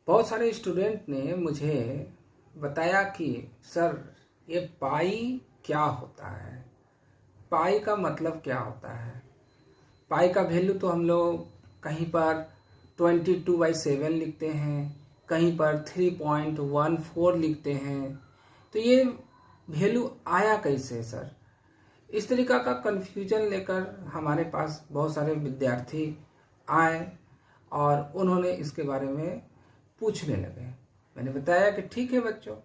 बहुत सारे स्टूडेंट ने मुझे बताया कि सर ये पाई क्या होता है, पाई का मतलब क्या होता है। पाई का वैल्यू तो हम लोग कहीं पर 22/7 लिखते हैं, कहीं पर 3.14 लिखते हैं। तो ये वैल्यू आया कैसे सर? इस तरीका का कन्फ्यूजन लेकर हमारे पास बहुत सारे विद्यार्थी आए और उन्होंने इसके बारे में पूछने लगे। मैंने बताया कि ठीक है बच्चों,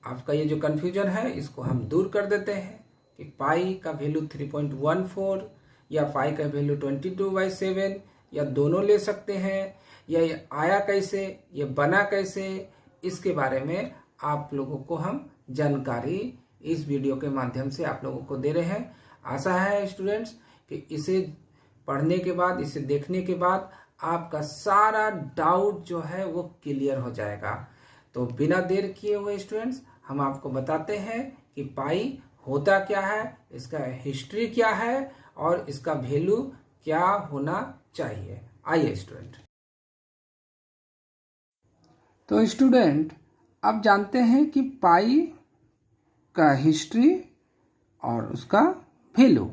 आपका ये जो कन्फ्यूजन है इसको हम दूर कर देते हैं कि पाई का वैल्यू 3.14 या पाई का वैल्यू 22/7 या दोनों ले सकते हैं, या ये आया कैसे, ये बना कैसे, इसके बारे में आप लोगों को हम जानकारी इस वीडियो के माध्यम से आप लोगों को दे रहे हैं। आशा है स्टूडेंट्स कि इसे पढ़ने के बाद, इसे देखने के बाद आपका सारा डाउट जो है वो क्लियर हो जाएगा। तो बिना देर किए हुए स्टूडेंट्स हम आपको बताते हैं कि पाई होता क्या है, इसका हिस्ट्री क्या है और इसका वैल्यू क्या होना चाहिए। आइए स्टूडेंट। तो स्टूडेंट अब जानते हैं कि पाई का हिस्ट्री और उसका वैल्यू।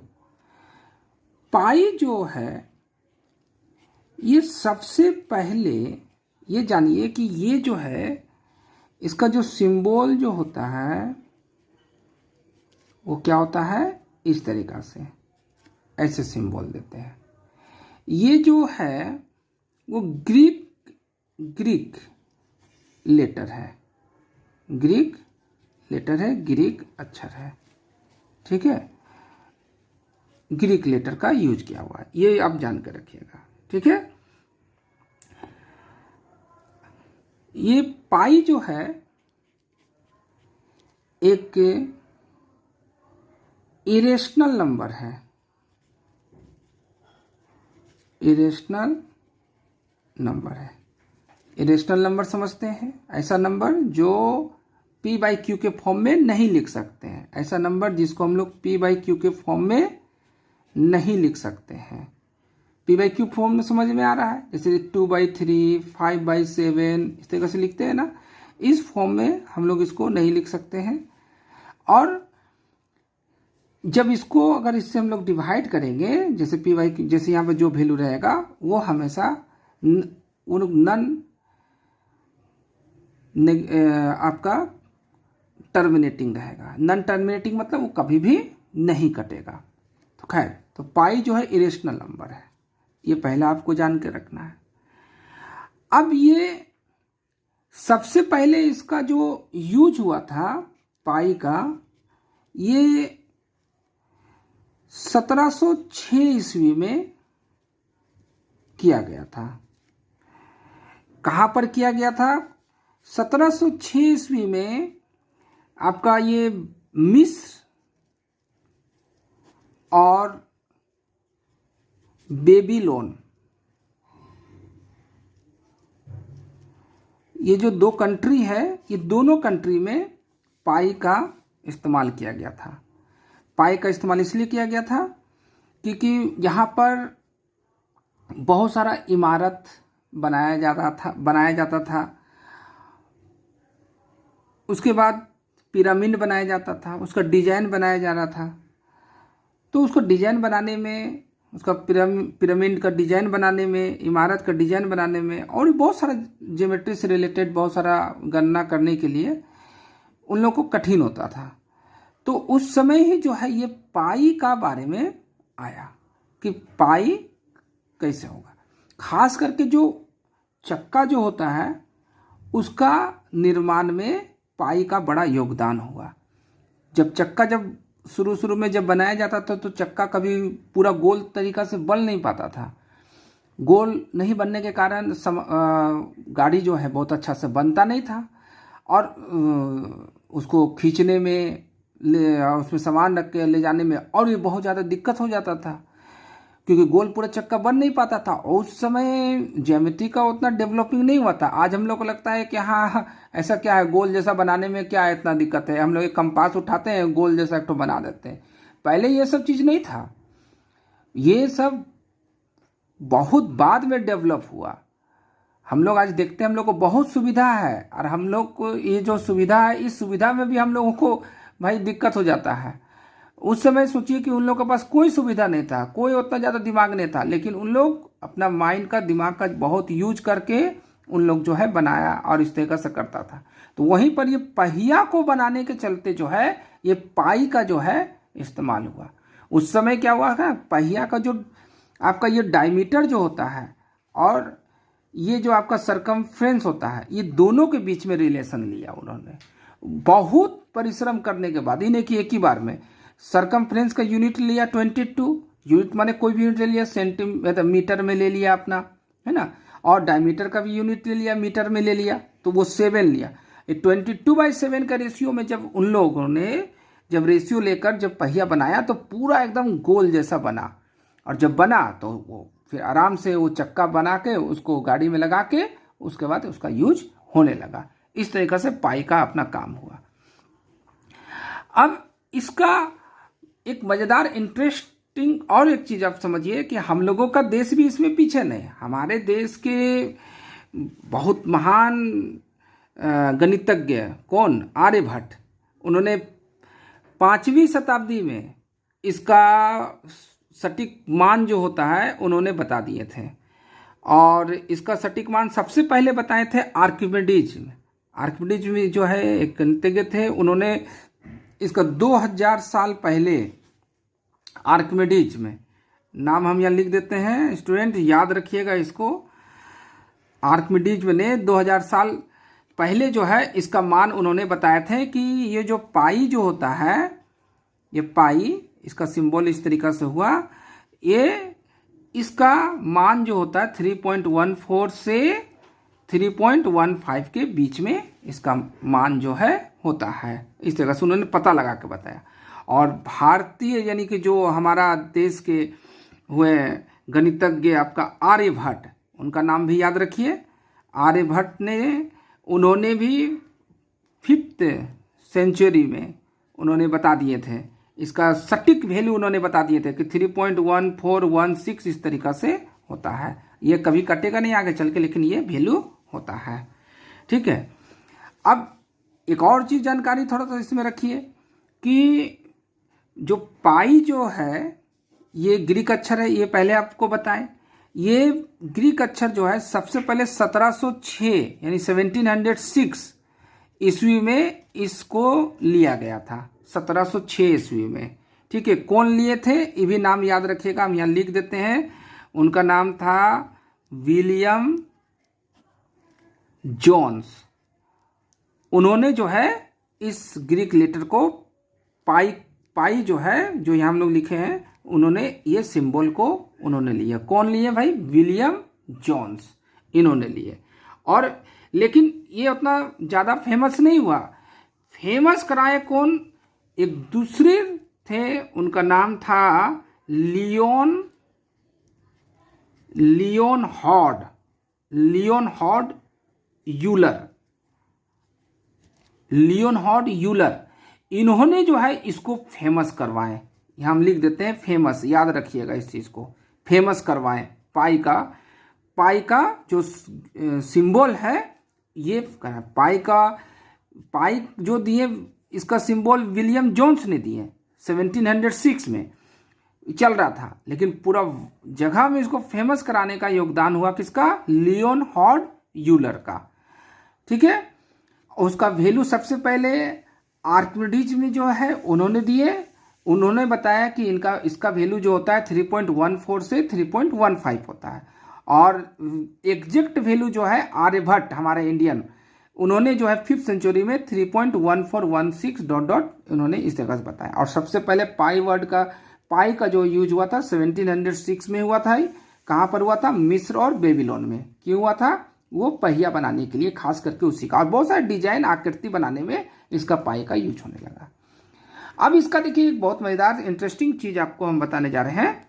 पाई जो है ये सबसे पहले ये जानिए कि ये जो है इसका जो सिंबल जो होता है वो क्या होता है, इस तरीका से ऐसे सिंबल देते हैं। ये जो है वो ग्रीक लेटर है, ग्रीक लेटर है, ग्रीक अक्षर है, ठीक है। ग्रीक लेटर का यूज किया हुआ है, ये आप जान कर रखिएगा, ठीक है। ये पाई जो है एक इरेशनल नंबर है, इरेशनल नंबर है। इरेशनल नंबर समझते हैं, ऐसा नंबर जो p/q के फॉर्म में नहीं लिख सकते हैं, ऐसा नंबर जिसको हम लोग p/q के फॉर्म में नहीं लिख सकते हैं। p/q फॉर्म में समझ में आ रहा है, जैसे 2/3, 5/7 इस तरीके से लिखते हैं ना, इस फॉर्म में हम लोग इसको नहीं लिख सकते हैं। और जब इसको अगर इससे हम लोग डिवाइड करेंगे, जैसे p/q, जैसे यहाँ पे जो वैल्यू रहेगा वो हमेशा आपका टर्मिनेटिंग रहेगा। नॉन टर्मिनेटिंग मतलब वो कभी भी नहीं कटेगा। तो खैर, तो पाई जो है इरेशनल नंबर है, ये पहला आपको जान के रखना है। अब ये सबसे पहले इसका जो यूज हुआ था पाई का, ये 1706 ईस्वी में किया गया था। कहाँ पर किया गया था? 1706 ईस्वी में आपका ये मिस्र और बेबीलोन, ये जो दो कंट्री है, ये दोनों कंट्री में पाई का इस्तेमाल किया गया था। पाई का इस्तेमाल इसलिए किया गया था क्योंकि यहाँ पर बहुत सारा इमारत बनाया जाता था। उसके बाद पिरामिड बनाया जाता था, उसका डिजाइन बनाया जा रहा था। तो उसको डिजाइन बनाने में, उसका पिरामिड का डिजाइन बनाने में, इमारत का डिजाइन बनाने में और बहुत सारा ज्योमेट्री से रिलेटेड बहुत सारा गणना करने के लिए उन लोगों को कठिन होता था। तो उस समय ही जो है ये पाई का बारे में आया कि पाई कैसे होगा। खास करके जो चक्का जो होता है उसका निर्माण में पाई का बड़ा योगदान हुआ। जब चक्का जब शुरू में जब बनाया जाता था तो चक्का कभी पूरा गोल तरीका से बन नहीं पाता था। गोल नहीं बनने के कारण गाड़ी जो है बहुत अच्छा से बनता नहीं था और उसको खींचने में, उसमें सामान रख के ले जाने में और भी बहुत ज़्यादा दिक्कत हो जाता था क्योंकि गोल पूरा चक्का बन नहीं पाता था। और उस समय ज्योमेट्री का उतना डेवलपिंग नहीं हुआ था। आज हम लोग को लगता है कि हाँ ऐसा क्या है, गोल जैसा बनाने में क्या इतना दिक्कत है, हम लोग एक कंपास उठाते हैं गोल जैसा एक तो बना देते हैं। पहले ये सब चीज़ नहीं था, ये सब बहुत बाद में डेवलप हुआ। हम लोग आज देखते हैं हम लोग को बहुत सुविधा है, और हम लोग को ये जो सुविधा है, इस सुविधा में भी हम लोगों को भाई दिक्कत हो जाता है। उस समय सोचिए कि उन लोग के पास कोई सुविधा नहीं था, कोई उतना ज़्यादा दिमाग नहीं था, लेकिन उन लोग अपना माइंड का, दिमाग का बहुत यूज करके उन लोग जो है बनाया और इस तरीके से करता था। तो वहीं पर ये पहिया को बनाने के चलते जो है ये पाई का जो है इस्तेमाल हुआ। उस समय क्या हुआ है, पहिया का जो आपका ये डायमीटर जो होता है और ये जो आपका सरकमफ्रेंस होता है, ये दोनों के बीच में रिलेशन लिया उन्होंने। बहुत परिश्रम करने के बाद, इन्हें कि एक ही बार में सरकमफ्रेंस का यूनिट लिया 22 यूनिट, माने कोई भी यूनिट ले लिया, सेंटीमीटर मीटर में ले लिया अपना, है ना, और डायमीटर का भी यूनिट ले लिया, मीटर में ले लिया, तो वो 7 लिया। 22/7 का रेशियो में जब उन लोगों ने जब रेशियो लेकर जब पहिया बनाया तो पूरा एकदम गोल जैसा बना, और जब बना तो वो फिर आराम से वो चक्का बना के उसको गाड़ी में लगा के उसके बाद उसका यूज होने लगा। इस तरीके से पाई का अपना काम हुआ। अब इसका एक मज़ेदार इंटरेस्टिंग और एक चीज़ आप समझिए कि हम लोगों का देश भी इसमें पीछे नहीं। हमारे देश के बहुत महान गणितज्ञ कौन, आर्यभट्ट, उन्होंने 5वीं शताब्दी में इसका सटीक मान जो होता है उन्होंने बता दिए थे। और इसका सटीक मान सबसे पहले बताए थे आर्किमिडीज। आर्किमिडीज में जो है एक गणितज्ञ थे, उन्होंने इसका 2000 साल पहले आर्किमिडीज में, नाम हम यहाँ लिख देते हैं, स्टूडेंट याद रखिएगा इसको। आर्किमिडीज ने 2000 साल पहले जो है इसका मान उन्होंने बताए थे कि ये जो पाई जो होता है, ये पाई, इसका सिंबल इस तरीका से हुआ, ये इसका मान जो होता है 3.14 से 3.15 के बीच में इसका मान जो है होता है। इस तरह से उन्होंने पता लगा के बताया। और भारतीय यानी कि जो हमारा देश के हुए गणितज्ञ आपका आर्यभट्ट, उनका नाम भी याद रखिए। आर्यभट्ट ने, उन्होंने भी 5th सेंचुरी में उन्होंने बता दिए थे, इसका सटीक वैल्यू उन्होंने बता दिए थे कि 3.1416 इस तरीका से होता है। ये कभी कटेगा नहीं आगे चल के, लेकिन ये वैल्यू होता है। ठीक है। अब एक और चीज़ जानकारी थोड़ा सा इसमें रखिए कि जो पाई जो है ये ग्रीक अक्षर है, ये पहले आपको बताएं। ये ग्रीक अक्षर जो है सबसे पहले 1706 यानी 1706 ईस्वी में इसको लिया गया था, 1706 ईस्वी में। ठीक है। कौन लिए थे ये भी नाम याद रखिएगा, हम यहाँ लिख देते हैं। उनका नाम था विलियम जोन्स। उन्होंने जो है इस ग्रीक लेटर को पाई जो है, जो यहाँ हम लोग लिखे हैं, उन्होंने ये सिंबल को उन्होंने लिया। कौन लिए भाई? विलियम जोन्स, इन्होंने लिए। और लेकिन ये उतना ज़्यादा फेमस नहीं हुआ। फेमस कराए कौन? एक दूसरे थे, उनका नाम था लियोन हॉर्ड यूलर। इन्होंने जो है इसको फेमस करवाए। यहाँ हम लिख देते हैं फेमस, याद रखिएगा इस चीज़ को, फेमस करवाएं। पाई का जो सिंबल है ये पाई जो दिए, इसका सिंबल विलियम जोन्स ने दिए 1706 में चल रहा था, लेकिन पूरा जगह में इसको फेमस कराने का योगदान हुआ किसका? लियोन हॉर्ड यूलर का। ठीक है। उसका वैल्यू सबसे पहले आर्किमिडीज में जो है उन्होंने दिए। उन्होंने बताया कि इसका वैल्यू जो होता है 3.14 से 3.15 होता है। और एग्जैक्ट वैल्यू जो है आर्यभट्ट हमारे इंडियन, उन्होंने जो है 5th सेंचुरी में 3.1416 ... उन्होंने इस तरह से बताया। और सबसे पहले पाई का जो यूज हुआ था 1706 में हुआ था। कहाँ पर हुआ था? मिस्र और बेबीलोन में। क्यों हुआ था? वो पहिया बनाने के लिए, खास करके उसी का, और बहुत सारे डिजाइन आकृति बनाने में इसका पाई का यूज होने लगा। अब इसका देखिए एक बहुत मजेदार इंटरेस्टिंग चीज आपको हम बताने जा रहे हैं।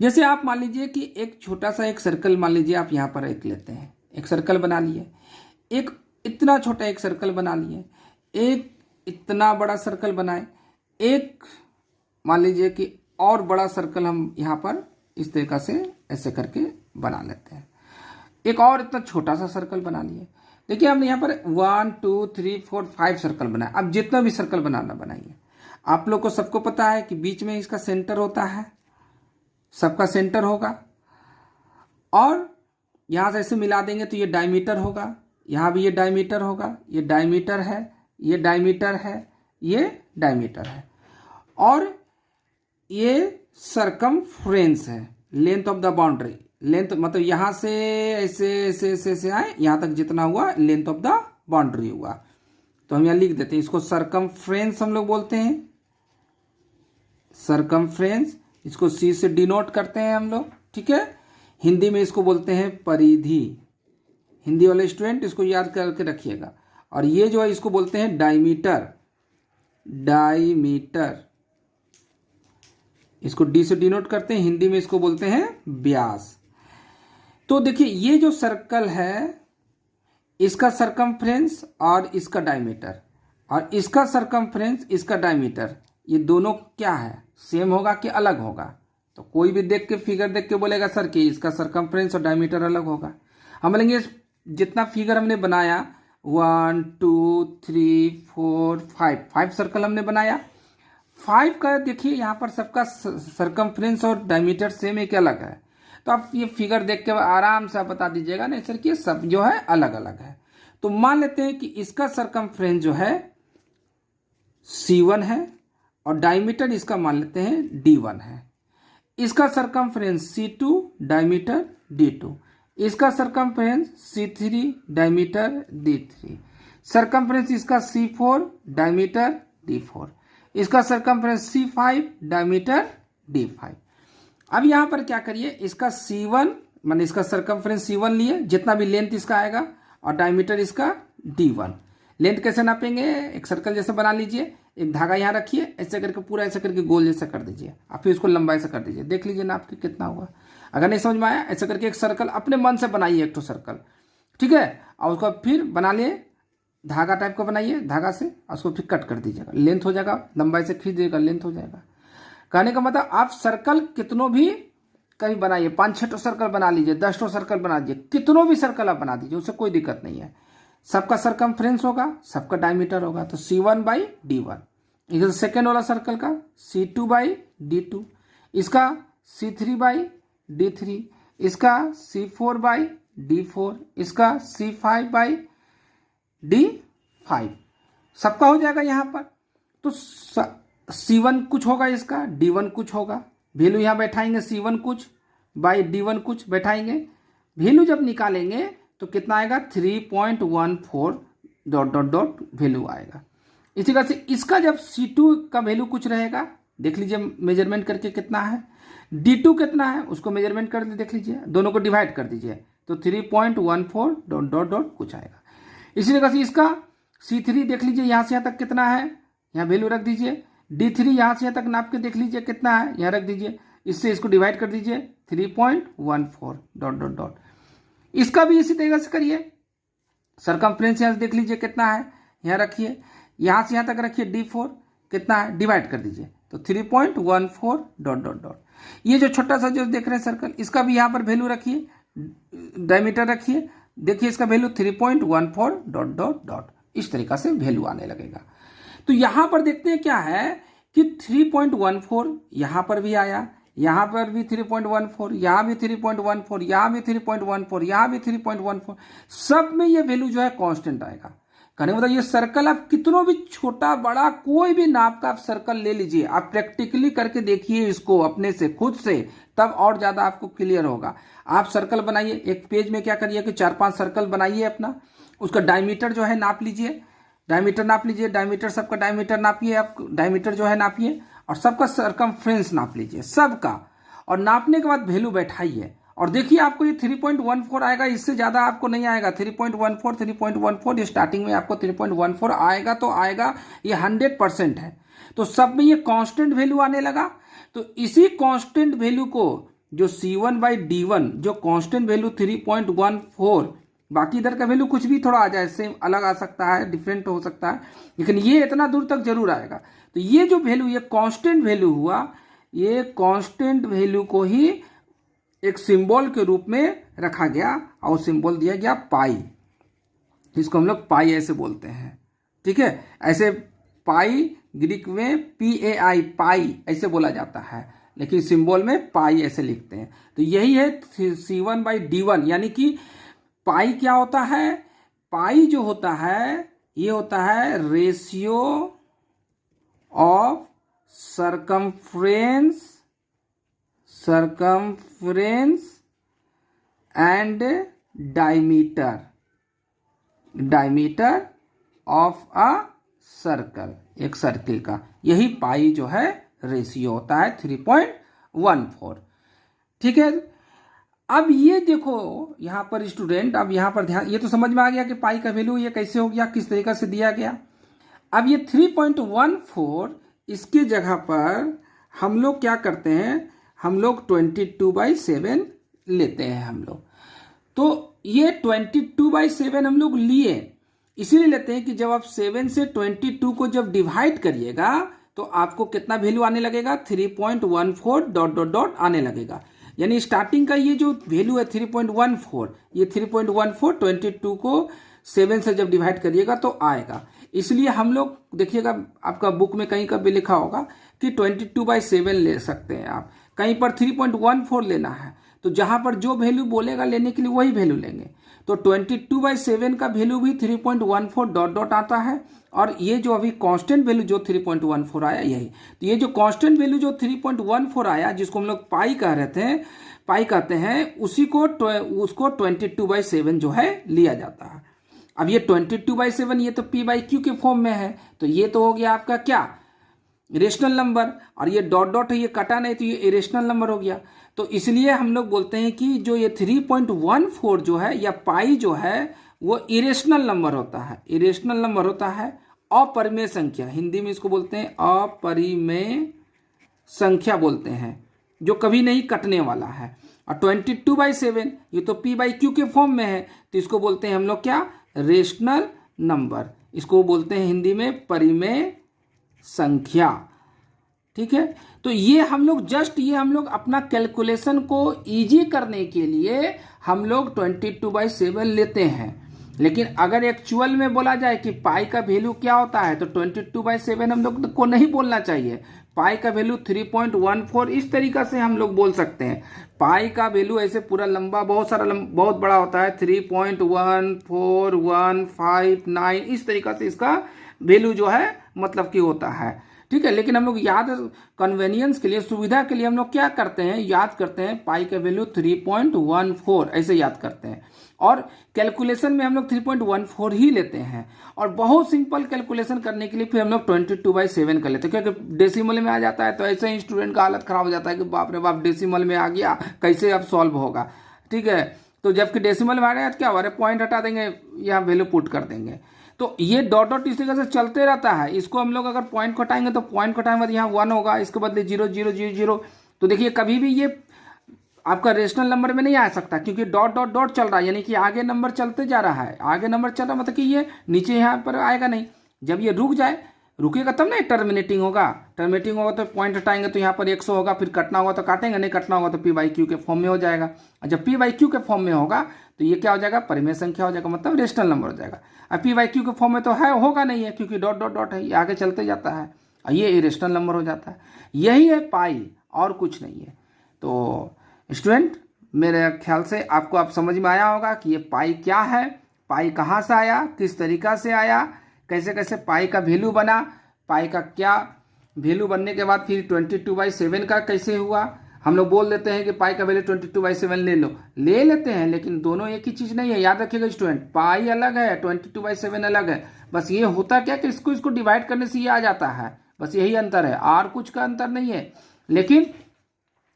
जैसे आप मान लीजिए कि एक छोटा सा एक सर्कल, मान लीजिए आप यहाँ पर एक लेते हैं, एक सर्कल बना लिए, एक इतना छोटा एक सर्कल बना लिए, एक इतना बड़ा सर्कल बनाए, एक मान लीजिए कि और बड़ा सर्कल हम यहाँ पर इस तरीका से ऐसे करके बना लेते हैं। एक और इतना छोटा सा सर्कल बना लिए। देखिए हमने यहाँ पर 1 2 3 4 5 सर्कल बनाया। अब जितना भी सर्कल बनाना बनाइए। आप लोग को सबको पता है कि बीच में इसका सेंटर होता है, सबका सेंटर होगा, और यहाँ से ऐसे मिला देंगे तो ये डायमीटर होगा, यहाँ भी ये डायमीटर होगा, ये डायमीटर है, ये डायमीटर है, ये डायमीटर है, और ये सरकमफ्रेंस है, length of the boundary. Length मतलब यहाँ से ऐसे ऐसे ऐसे ऐसे आए, यहाँ तक जितना हुआ लेंथ ऑफ द बाउंड्री हुआ। तो हम यहाँ लिख देते हैं, इसको सरकमफ्रेंस हम लोग बोलते हैं, सरकमफ्रेंस। इसको सी से डिनोट करते हैं हम लोग, ठीक है। हिंदी में इसको बोलते हैं परिधि। हिंदी वाले स्टूडेंट इसको याद करके रखिएगा। और ये जो है इसको बोलते हैं डायमीटर, डायमीटर। इसको डी से डिनोट करते हैं, हिंदी में इसको बोलते हैं व्यास। तो देखिए ये जो सर्कल है, इसका सरकमफ्रेंस और इसका डायमीटर, और इसका सरकमफ्रेंस इसका डायमीटर, ये दोनों क्या है, सेम होगा कि अलग होगा? तो कोई भी देख के फिगर देख के बोलेगा सर कि इसका सरकमफ्रेंस और डायमीटर अलग होगा। हम बोलेंगे जितना फिगर हमने बनाया 1 2 3 4 5 सर्कल हमने बनाया, 5 का देखिए यहाँ पर सबका सरकमफ्रेंस और डायमीटर सेम है कि अलग है? तो आप ये फिगर देख के आराम से आप बता दीजिएगा नहीं सर कि ये सब जो है अलग अलग है। तो मान लेते हैं कि इसका सरकमफ्रेंस जो है C1 है और डायमीटर इसका मान लेते हैं D1 है। इसका सरकमफ्रेंस C2, डायमीटर D2। इसका circumference C3, diameter D3। Circumference इसका C4, डायमीटर D4। इसका सरकमफ्रेंस C5, डायमीटर D5। अब यहां पर क्या करिए, इसका C1 माने इसका सरकमफ्रेंस C1 लिए, जितना भी लेंथ इसका आएगा, और डायमीटर इसका D1। लेंथ कैसे नापेंगे? एक सर्कल जैसे बना लीजिए, एक धागा यहाँ रखिए, ऐसे करके पूरा ऐसे करके गोल जैसा कर दीजिए, और फिर इसको लंबाई से कर दीजिए, देख लीजिए नाप के कितना हुआ। अगर नहीं समझ में आया, ऐसे करके एक सर्कल अपने मन से बनाइए, एक तो सर्कल, ठीक है। और उसको फिर बना लिए, धागा टाइप का बनाइए, धागा से, और उसको फिर कट कर दीजिएगा, लेंथ हो जाएगा, लंबाई से खींच दीजिएगा, लेंथ हो जाएगा। कहने का मतलब आप सर्कल कितनों भी कहीं बनाइए, 5-6 सर्कल बना लीजिए, 10 सर्कल बना दीजिए, कितनों भी सर्कल आप बना दीजिए, उससे कोई दिक्कत नहीं है। सबका सरकमफ्रेंस होगा, सबका डायमीटर होगा, तो C1/D1। इधर सेकेंड वाला सर्कल का C2/D2, इसका C3/D3, इसका C4/D4, इसका C5/D5, सबका हो जाएगा यहाँ पर। तो C1 कुछ होगा, इसका D1 कुछ होगा, वैल्यू यहाँ बैठाएंगे, C1 कुछ बाई D1 कुछ बैठाएंगे, वैल्यू जब निकालेंगे तो कितना आएगा 3.14 डॉट डॉट डॉट वैल्यू आएगा। इसी तरह से इसका जब C2 का वैल्यू कुछ रहेगा, देख लीजिए मेजरमेंट करके कितना है, D2 कितना है उसको मेजरमेंट कर देख लीजिए, दोनों को डिवाइड कर दीजिए तो 3.14 डॉट डॉट डॉट कुछ आएगा। इसी तरह से इसका C3 देख लीजिए, यहाँ से यहाँ तक कितना है, यहाँ वैल्यू रख दीजिए। D3 यहाँ से यहाँ तक नाप के देख लीजिए कितना है, यहाँ रख दीजिए, इससे इसको डिवाइड कर दीजिए 3.14 डॉट डॉट डॉट। इसका भी इसी तरीके से करिए, सरकमफ्रेंस यहाँ से देख लीजिए कितना है, यहाँ रखिए, यहाँ से यहाँ तक रखिए, D4 कितना है, डिवाइड कर दीजिए तो 3.14 डॉट डॉट डॉट। ये जो छोटा सा जो देख रहे हैं सर्कल, इसका भी यहाँ पर वैल्यू रखिए, डायमीटर रखिए, देखिए इसका वैल्यू 3.14 डॉट डॉट डॉट। इस तरीका से वैल्यू आने लगेगा। तो यहां पर देखते हैं क्या है कि 3.14 यहां पर भी आया, यहां पर भी 3.14, यहां भी 3.14, यहां भी 3.14, यहां भी 3.14, सब में ये वैल्यू जो है कांस्टेंट आएगा। कहने का मतलब ये सर्कल आप कितनों भी छोटा बड़ा कोई भी नाप का आप सर्कल ले लीजिए, आप प्रैक्टिकली करके देखिए इसको अपने से खुद से, तब और ज्यादा आपको क्लियर होगा। आप सर्कल बनाइए, एक पेज में क्या करिए कि 4-5 सर्कल बनाइए अपना, उसका डायमीटर जो है नाप लीजिए, डायमीटर नाप लीजिए, डायमीटर सबका डायमीटर नापिए, आप डायमीटर जो है नापिए, और सबका सरकमफ्रेंस नाप लीजिए सबका, और नापने के बाद वैल्यू बैठाइए और देखिए आपको ये 3.14 आएगा, इससे ज्यादा आपको नहीं आएगा। 3.14 ये स्टार्टिंग में आपको 3.14 आएगा तो आएगा, ये 100% है। तो सब में ये कांस्टेंट वैल्यू आने लगा। तो इसी कांस्टेंट वैल्यू को जो C1/D1 जो कांस्टेंट वैल्यू 3.14, बाकी इधर का वैल्यू कुछ भी थोड़ा आ जाए, सेम अलग आ सकता है, डिफरेंट हो सकता है, लेकिन ये इतना दूर तक जरूर आएगा। तो ये जो वैल्यू, ये कांस्टेंट वैल्यू हुआ, ये कांस्टेंट वैल्यू को ही एक सिंबल के रूप में रखा गया और सिंबल दिया गया पाई, इसको हम लोग पाई ऐसे बोलते हैं। ठीक है, ऐसे पाई ग्रीक में PAI पाई ऐसे बोला जाता है, लेकिन सिंबल में पाई ऐसे लिखते हैं। तो यही है C1/D1, यानी कि पाई क्या होता है? पाई जो होता है ये होता है ratio of circumference and diameter of a circle, एक सर्किल का, यही पाई जो है रेशियो होता है 3.14। ठीक है, अब ये देखो यहां पर स्टूडेंट, अब यहां पर ध्यान, ये तो समझ में आ गया कि पाई का वैल्यू ये कैसे हो गया, किस तरीके से दिया गया। अब ये 3.14, इसके जगह पर हम लोग क्या करते हैं, हम लोग 22/7 लेते हैं हम लोग। तो ये 22/7 हम लोग लिए इसीलिए लेते हैं कि जब आप 7 से 22 को जब डिवाइड करिएगा तो आपको कितना वैल्यू आने लगेगा, 3.14 डॉट डॉट डॉट आने लगेगा। यानी स्टार्टिंग का ये जो वैल्यू है 3.14, ये 3.14 22 को 7 से जब डिवाइड करिएगा तो आएगा। इसलिए हम लोग देखिएगा, आपका बुक में कहीं का भी लिखा होगा कि 22/7 ले सकते हैं आप, कहीं पर 3.14 लेना है, तो जहां पर जो वैल्यू बोलेगा लेने के लिए वही वैल्यू लेंगे। तो 22/7 का वैल्यू भी 3.14 डॉट डॉट आता है, और ये जो अभी कांस्टेंट वैल्यू जो 3.14 आया यही, तो ये जो कांस्टेंट वैल्यू जो 3.14 आया, जिसको हम लोग पाई कह रहे थे, पाई कहते हैं, उसी को उसको 22/7 जो है लिया जाता है। अब ये 22/7 ये तो P/Q के फॉर्म में है, तो ये तो हो गया आपका क्या, रेशनल नंबर, और ये डॉट डॉट है ये कटा नहीं तो ये इरेशनल नंबर हो गया। तो इसलिए हम लोग बोलते हैं कि जो ये 3.14 जो है या पाई जो है वो इरेशनल नंबर होता है, इरेशनल नंबर होता है, अपरिमेय संख्या, हिंदी में इसको बोलते हैं अपरिमेय संख्या बोलते हैं, जो कभी नहीं कटने वाला है। और 22/7 ये तो P/Q के फॉर्म में है, तो इसको बोलते हैं हम लोग क्या, रेशनल नंबर, इसको बोलते हैं हिंदी में परिमेय संख्या। ठीक है, तो ये हम लोग जस्ट ये हम लोग अपना कैलकुलेशन को इजी करने के लिए हम लोग 22/7 लेते हैं। लेकिन अगर एक्चुअल में बोला जाए कि पाई का वैल्यू क्या होता है तो 22/7 हम लोग को नहीं बोलना चाहिए, पाई का वैल्यू 3.14 इस तरीका से हम लोग बोल सकते हैं। पाई का वैल्यू ऐसे पूरा लंबा बहुत बहुत बड़ा होता है, 3.141559 इस तरीका से इसका वैल्यू जो है मतलब कि होता है। ठीक है, लेकिन हम लोग याद कन्वेनियंस के लिए, सुविधा के लिए हम लोग क्या करते हैं, याद करते हैं पाई का वैल्यू 3.14 ऐसे याद करते हैं, और कैलकुलेशन में हम लोग 3.14 ही लेते हैं। और बहुत सिंपल कैलकुलेशन करने के लिए फिर हम लोग 22/7 कर लेते हैं, क्योंकि डेसिमल में आ जाता है तो ऐसे ही स्टूडेंट का हालत खराब हो जाता है कि बाप रे बाप डेसिमल में आ गया, कैसे अब सॉल्व होगा। ठीक है, तो जबकि डेसिमल में आ रहा है क्या हो रहा है, पॉइंट हटा देंगे, यहाँ वैल्यू पुट कर देंगे, तो ये डॉट डॉट इस तरीके से चलते रहता है। इसको हम लोग अगर पॉइंट कटाएंगे तो पॉइंट कटाएंगे तो यहाँ 1 होगा, इसके बदले 0 तो देखिए कभी भी ये आपका रेशनल नंबर में नहीं आ सकता, क्योंकि डॉट डॉट डॉट चल रहा है, यानी कि आगे नंबर चलते जा रहा है, आगे नंबर चल रहा है, मतलब कि ये नीचे यहाँ पर आएगा नहीं। जब ये रुक जाए, रुकेगा तब ना टर्मिनेटिंग होगा, टर्मिनेटिंग होगा तो पॉइंट हटाएंगे तो यहाँ पर 100 होगा, फिर कटना होगा तो काटेंगे, नहीं कटना होगा तो P/Q के फॉर्म में हो जाएगा। और जब P/Q के फॉर्म में होगा तो ये क्या हो जाएगा, परिमेय संख्या हो जाएगा, मतलब रेशनल नंबर हो जाएगा। अब P/Q के फॉर्म में तो है होगा नहीं है, क्योंकि डॉट डॉट डॉट है, ये आगे चलते जाता है, और ये इरेशनल नंबर हो जाता है। यही है पाई, और कुछ नहीं है। तो स्टूडेंट, मेरे ख्याल से आपको अब समझ में आया होगा कि ये पाई क्या है, पाई कहाँ से आया, किस तरीका से आया, कैसे कैसे पाई का वैल्यू बना, पाई का क्या वैल्यू बनने के बाद फिर 22/7 का कैसे हुआ। हम लोग बोल देते हैं कि पाई का वैल्यू 22/7 ले लेते हैं, लेकिन दोनों एक ही चीज़ नहीं है, याद रखिएगा स्टूडेंट, पाई अलग है, 22/7 अलग है। बस ये होता क्या कि इसको डिवाइड करने से ये आ जाता है, बस यही अंतर है, और कुछ का अंतर नहीं है। लेकिन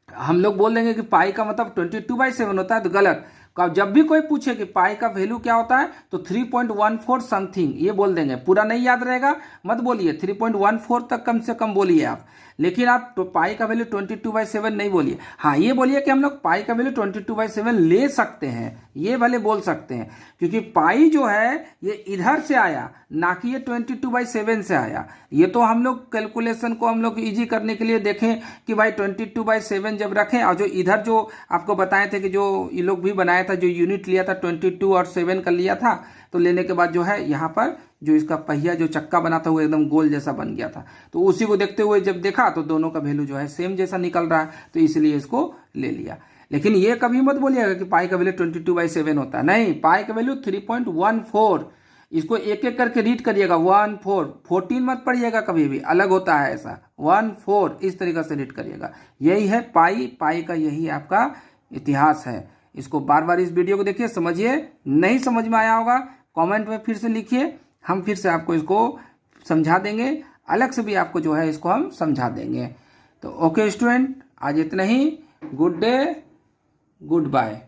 हम लोग बोल देंगे कि पाई का मतलब 22/7 होता है तो गलत, जब भी कोई पूछे कि पाई का वैल्यू क्या होता है तो 3.14 समथिंग ये बोल देंगे। पूरा नहीं याद रहेगा मत बोलिए, 3.14 तक कम से कम बोलिए आप। लेकिन आप तो पाई का वैल्यू 22/7 नहीं बोलिए। हाँ ये बोलिए कि हम लोग पाई का वैल्यू 22/7 ले सकते हैं, ये भले बोल सकते हैं, क्योंकि पाई जो है ये इधर से आया ना कि ये 22/7 से आया। ये तो हम लोग कैलकुलेशन को हम लोग इजी करने के लिए देखें कि भाई 22/7 जब रखें, और जो इधर जो आपको बताए थे कि जो ये लोग भी बनाया था, जो यूनिट लिया था 22 और 7 का लिया था, तो लेने के बाद जो है यहाँ पर जो इसका पहिया जो चक्का बना था वो एकदम गोल जैसा बन गया था। तो उसी को देखते हुए जब देखा तो दोनों का वैल्यू जो है सेम जैसा निकल रहा है, तो इसलिए इसको ले लिया। लेकिन ये कभी मत बोलिएगा कि पाई का वैल्यू 22/7 होता है, नहीं, पाई का वैल्यू 3.14। इसको एक एक करके रीड करिएगा, 14 मत पढ़िएगा, कभी भी अलग होता है ऐसा, 14 इस तरीके से रीड करिएगा। यही है पाई का यही आपका इतिहास है। इसको बार बार इस वीडियो को देखिए, समझिए। नहीं समझ में आया होगा कमेंट में फिर से लिखिए, हम फिर से आपको इसको समझा देंगे, अलग से भी आपको जो है इसको हम समझा देंगे। तो ओके स्टूडेंट, आज इतना ही। Good day, good bye.